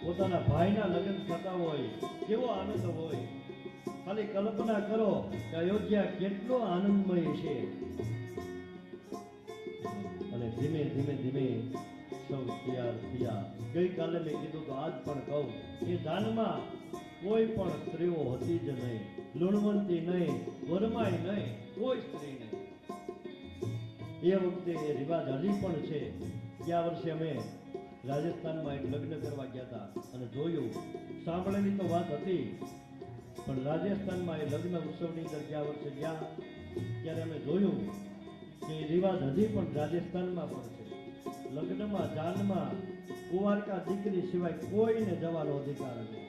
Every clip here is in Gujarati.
પોતાના ભાઈના લગ્ન થતા હોય કેવો આનંદ હોય. ખાલી કલ્પના કરો કે અયોધ્યા કેટલો આનંદમય છે. અને ધીમે ધીમે ધીમે સૌ તૈયાર થયા. ગઈકાલે મેં કીધું તો આજ પણ કહું કે જાનમાં કોઈ પણ સ્ત્રીઓ હતી જ નહીં, લુણવંતી નહીં, વરમાય નહીં, કોઈ સ્ત્રી નહીં. એ વખતે એ રિવાજ હજી પણ છે. ગયા વર્ષે અમે રાજસ્થાનમાં એક લગ્ન કરવા ગયા હતા અને જોયું, સાંભળેલી તો વાત હતી, પણ રાજસ્થાનમાં એ લગ્ન ઉત્સવની અંદર ગયા વર્ષે ગયા ત્યારે અમે જોયું કે એ રિવાજ હજી પણ રાજસ્થાનમાં પણ છે. લગ્નમાં જાનમાં કુંવારકા દીકરી સિવાય કોઈને જવાનો અધિકાર નથી.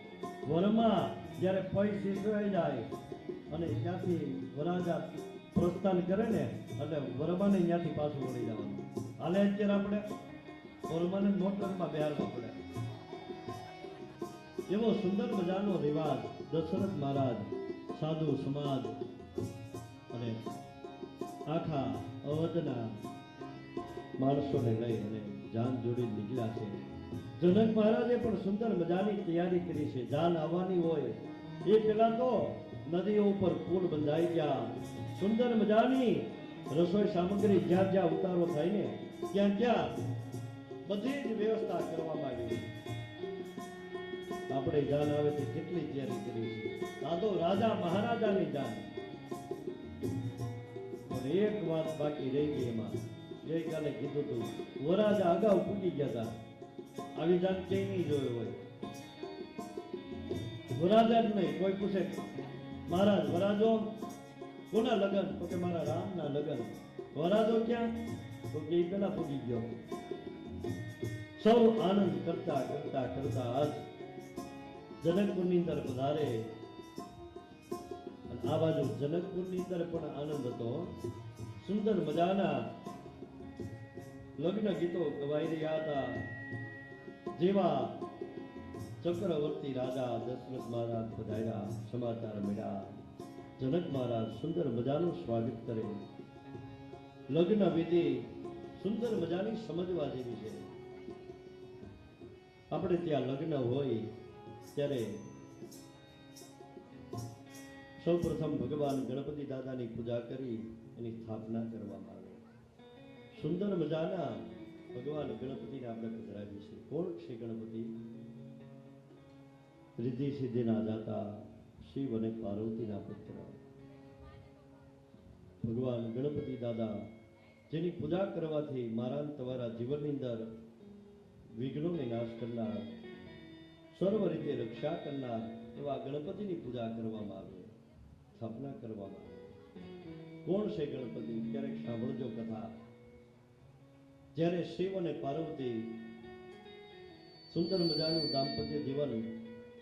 વરમાં જ્યારે પૈ શીશવાઈ જાય અને ત્યાંથી વરાજા પ્રસ્થાન કરે ને એટલે વરમાને ત્યાંથી પાછું વળી જવાનું. હાલે અત્યારે આપણે વરમાને મોટરમાં બિહારવા પડે. એવો સુંદર મજાનો રિવાજ દશરથ મહારાજ, સાધુ સમાજ અને આખા અવધના માણસોને લઈ અને જાન જોડી નીકળ્યા છે. જનક મહારાજે પણ સુંદર મજાની તૈયારી કરી છે. જાન આવવાની હોય એ પેલા તો નદીઓ ઉપર પુલ બંધાઈ ગયા. સુંદર મજાની રસોઈ સામગ્રી જ્યાં જ્યાં ઉતારો થાય ને ત્યાં ત્યાં બધી જ વ્યવસ્થા કરવામાં આવી. આપણે જાન આવે તે કેટલી તૈયારી કરી છે. આ તો રાજા મહારાજાની જાન. પણ એક વાત બાકી રહી ગઈ એમાં. ગઈકાલે કીધું હતું, વરાજા અગાઉ પૂકી ગયા હતા. આવી જાન ક્યાંય નહીં જોયો હોય. વરાજા જ નહીં, કોઈ પૂછે મહારાજ વરાજો કોના લગન? તો કે મારા રામના લગન. વરાજો ક્યાં? તો કે એ પેલા પૂકી ગયો. સૌ આનંદ કરતા કરતા કરતા આજ જનકપુરની અંદર પધારે. અને આ બાજુ જનકપુરની અંદર પણ આનંદ હતો. સુંદર મજાના લગ્ન ગીતો ગવાઈ રહ્યા હતા. જેવા ચક્રવર્તી રાજા દશરથ મહારાજ પધાર્યા, સમાચાર મળ્યા. જનક મહારાજ સુંદર મજાનું સ્વાગત કરે. લગ્ન વિધિ સુંદર મજાની સમજવા જેવી છે. આપણે ત્યાં લગ્ન હોય ત્યારે સૌ પ્રથમ ભગવાન ગણપતિ દાદાની પૂજા કરી એની સ્થાપના કરવામાં આવે. સુંદર મજાના ભગવાન ગણપતિને આપણે પધરાવીએ છીએ. કોણ છે ગણપતિ? રિદ્ધિ સિદ્ધિના દાતા, શિવ અને પાર્વતીના પુત્ર ભગવાન ગણપતિ દાદા, જેની પૂજા કરવાથી મારા તમારા જીવનની અંદર વિઘ્નોને નાશ કરનાર, સર્વ રીતે રક્ષા કરનાર એવા ગણપતિની પૂજા કરવામાં આવે, સ્થાપના કરવામાં આવે. કોણ છે ગણપતિ? ક્યારેક સાંભળજો કથા. જ્યારે શિવ અને પાર્વતી સુંદર મજાનું દાંપત્ય જીવન,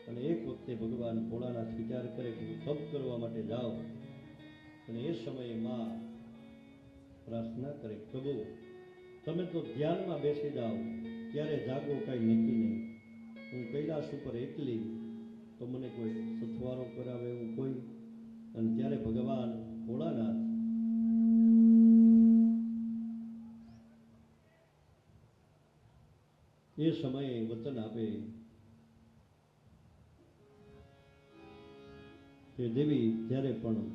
અને એક વખતે ભગવાન ભોળાનાથ વિચાર કરે કે હું તપ કરવા માટે જાઉં, અને એ સમયે માં પ્રાર્થના કરે, પ્રભુ તમે તો ધ્યાનમાં બેસી જાઓ, ત્યારે જાગો કાંઈ નક્કી નહીં. હું કૈલાસ ઉપર એકલી, તો મને કોઈ સથવારો કરાવે એવું કોઈ. અને ત્યારે ભગવાન ભોળાનાથ એ સમયે વચન આપે કે દેવી, જ્યારે પણ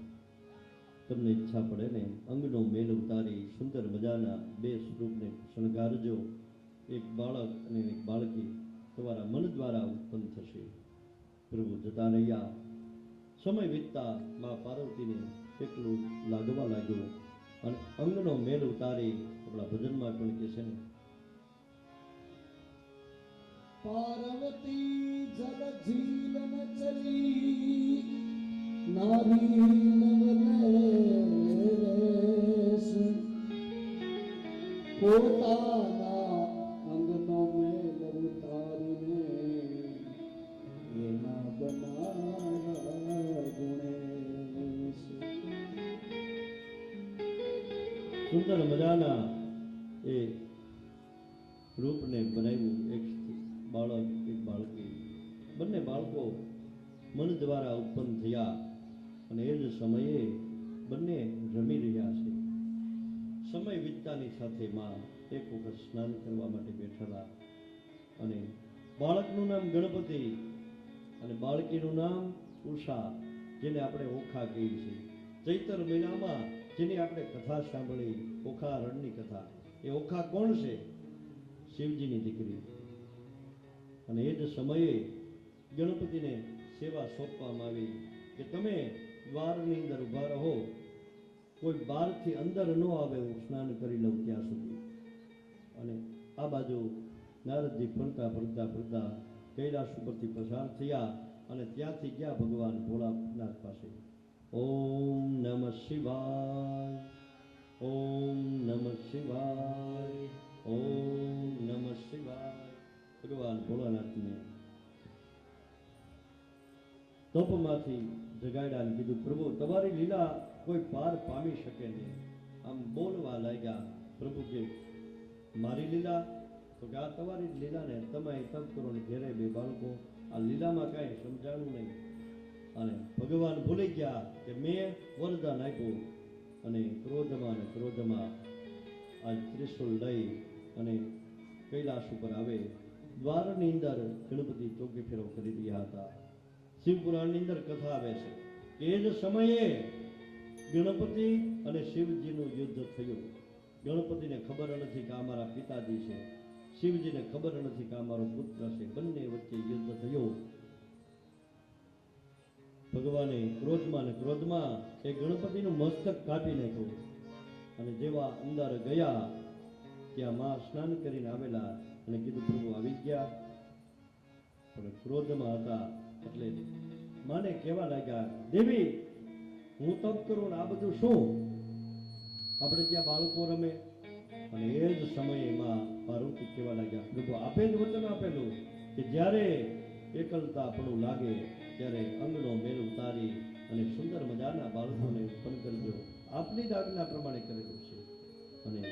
તમને ઈચ્છા પડે ને અંગનો મેલ ઉતારી સુંદર મજાના બે સ્વરૂપને શણગારજો. એક બાળક અને એક બાળકી તમારા મન દ્વારા ઉત્પન્ન થશે. પ્રભુ જતા રહ્યા. સમય વીતતા મા પાર્વતીને કેટલું લાગવા લાગ્યું, અને અંગનો મેલ ઉતારી આપણા ભજનમાં પણ કહે છે ને, पार्वती जल झीलन चली नारी नवलेश પોતાના અંગનો મેલ ઉતારીને એના બનાવ્યા ગુણેશ. સુંદર મજાના એ રૂપને બનાવ્યું. એક બાળક, એક બાળકી, બંને બાળકો મન દ્વારા ઉત્પન્ન થયા, અને એ જ સમયે બંને રમી રહ્યા છે. સમય વીતતાની સાથે માં એક વખત સ્નાન કરવા માટે બેઠેલા, અને બાળકનું નામ ગણપતિ અને બાળકીનું નામ ઉષા, જેને આપણે ઓખા કહીએ છીએ. ચૈત્ર મહિનામાં જેની આપણે કથા સાંભળી, ઓખા રણની કથા. એ ઓખા કોણ છે? શિવજીની દીકરી. અને એ જ સમયે ગણપતિને સેવા સોંપવામાં આવી કે તમે દ્વારની અંદર ઊભા રહો, કોઈ બહારથી અંદર ન આવે, હું સ્નાન કરી લઉં ત્યાં સુધી. અને આ બાજુ નારદજી ફરતા ફરતા ફરતા કૈલાસ ઉપરથી પસાર થયા અને ત્યાંથી ગયા ભગવાન ભોળાનાથ પાસે. ઓમ નમઃ શિવાય, ઓમ નમઃ શિવાય, ઓમ નમઃ શિવાય. ભગવાન ભોળાનાથને તપમાંથી જગાડ્યા અને કીધું, પ્રભુ તમારી લીલા કોઈ પાર પામી શકે નહીં. આમ બોલવા લાગ્યા. પ્રભુ કે મારી લીલા? તો કે આ તમારી જ લીલા ને, તમે તપ કરો ને ઘેરે બે બાળકો. આ લીલામાં કાંઈ સમજાણું નહીં. અને ભગવાન ભૂલી ગયા કે મેં વરદાન આપ્યું. અને ક્રોધમાં આ ત્રિશુલ લઈ અને કૈલાસ ઉપર આવે. દ્વારની અંદર ગણપતિ ચોકી ફેરો કરી રહ્યા હતા. શિવપુરાણની અંદર કથા આવે છે કે એ જ સમયે ગણપતિ અને શિવજીનું યુદ્ધ થયું. ગણપતિને ખબર નથી કે આ મારા પિતાજી છે, શિવજીને ખબર નથી કે આ મારો પુત્ર છે. બંને વચ્ચે યુદ્ધ થયું. ભગવાને ક્રોધમાં એ ગણપતિનું મસ્તક કાપી નાખ્યું. અને જેવા અંદર ગયા ત્યાં માં સ્નાન કરીને આવેલા અને કીધું, પ્રભુ આવી ગયા. પણ ક્રોધમાં હતા એટલે માને કહેવા લાગ્યા, દેવી હું તપ કરું ને આ બધું શું? આપણે ત્યાં બાળકો રમે. અને એ જ સમયે માં પાર્વતી કહેવા લાગ્યા, પ્રભુ આપે જ વચન આપેલું કે જ્યારે એકલતાપણું લાગે ત્યારે અંગનો મેલ ઉતારી અને સુંદર મજાના બાળકોને ઉત્પન્ન કરજો. આપની જ આજ્ઞા પ્રમાણે કરેલું છે. અને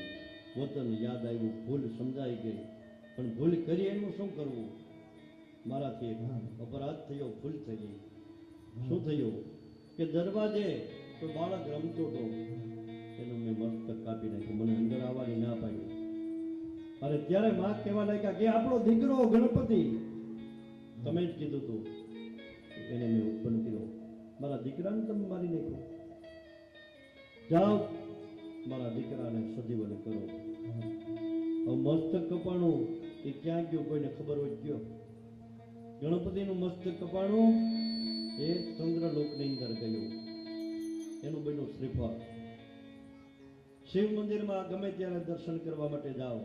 વચન યાદ આવ્યું, ભૂલ સમજાઈ ગઈ. પણ ભૂલ કરી એનું શું કરવું? મારાથી એક અપરાધ થયો, ભૂલ થઈ ગઈ. શું થયું કે દરવાજે કોઈ બાળક રમતો હતો, એનું મેં મસ્તક કાપી નાખ્યું. મને અંદર આવવાની ના પાડી. અને ત્યારે માં કહેવા લાગ્યા કે આપણો દીકરો ગણપતિ, તમે જ કીધું હતું, એને મેં ઉત્પન્ન કર્યો. મારા દીકરાને તમે મારી નાખ્યો. જાઓ મારા દીકરાને સજીવન કરો. હવે મસ્તક કપાણું એ ક્યાં ગયું કોઈને ખબર હોય? ગયો ગણપતિનું મસ્તક કપાણું એ ચંદ્રલોકની અંદર ગયું. એનું બન્યું શ્રીફળ. શિવ મંદિરમાં ગમે ત્યારે દર્શન કરવા માટે જાઓ,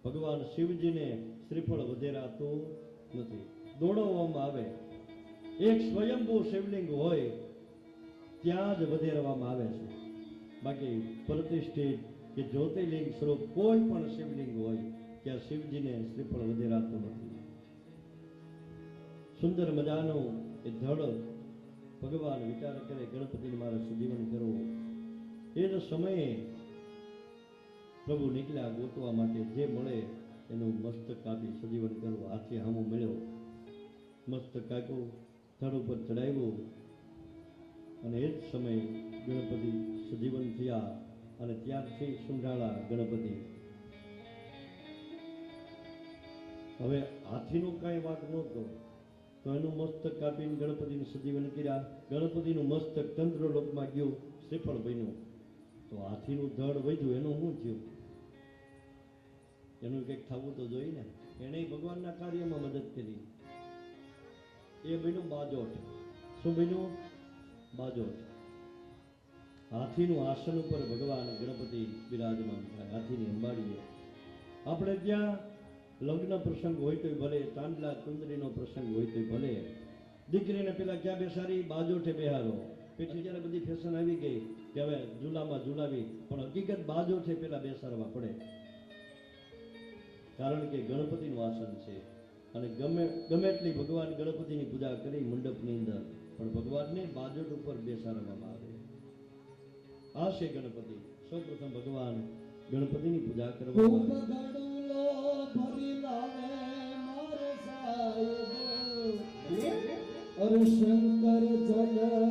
ભગવાન શિવજીને શ્રીફળ વધેરાતું નથી, દોડવામાં આવે. એક સ્વયંભૂ શિવલિંગ હોય ત્યાં જ વધેરવામાં આવે છે. બાકી પ્રતિષ્ઠિત કે જ્યોતિર્લિંગ સ્વરૂપ કોઈ પણ શિવલિંગ હોય ત્યાં શિવજીને શ્રીફળ વધેરાતું નથી. સુંદર મજાનું એ ધડ ભગવાન વિચાર કરે, ગણપતિને મારે સજીવન કરવું. એ જ સમયે પ્રભુ નીકળ્યા ગોતવા માટે. જે મળે એનું મસ્તક કાપી સજીવન કરવું. હાથે હામું મળ્યો, મસ્તક કાપ્યું, ધડ ઉપર ચડાવ્યું. અને એ જ સમયે ગણપતિ સજીવન થયા. અને ત્યારથી સુંઢાળા ગણપતિ. હવે હાથીનો કાંઈ વાંક નહોતો, તો એનું મસ્તક કાપીને ગણપતિને સજીવન કર્યા. ગણપતિનું મસ્તક ચંદ્રલોકમાં ગયું, શ્રીફળ બન્યું. તો હાથીનું ધડ વધ્યું, એનું શું થયું? એનું કંઈક થવું તો જોઈએ ને. એને ભગવાનના કાર્યમાં મદદ કરી. એ બન્યું બાજોટ. શું બન્યું? બાજોટ. હાથીનું આસન ઉપર ભગવાન ગણપતિ બિરાજમાન થાય, હાથીની અંબાડીએ. આપણે ત્યાં લગ્ન પ્રસંગ હોય તો ભલે, ચાંદલા ચુંદડીનો પ્રસંગ હોય તો ભલે, દીકરીને પેલા ક્યાં બેસાડી? બાજોઠે બેહારો. પછી જ્યારે બધી ફેશન આવી ગઈ કે હવે ઝૂલામાં ઝૂલાવી, પણ હકીકત બાજોઠે પેલા બેસાડવા પડે. કારણ કે ગણપતિનું આસન છે. અને ગમે એટલી ભગવાન ગણપતિની પૂજા કરી મંડપની અંદર, પણ ભગવાનને બાજોટ ઉપર બેસાડવામાં આવે. આ છે ગણપતિ. સૌપ્રથમ ભગવાન ગણપતિની પૂજા કરવામાં આવે. શંકર જલ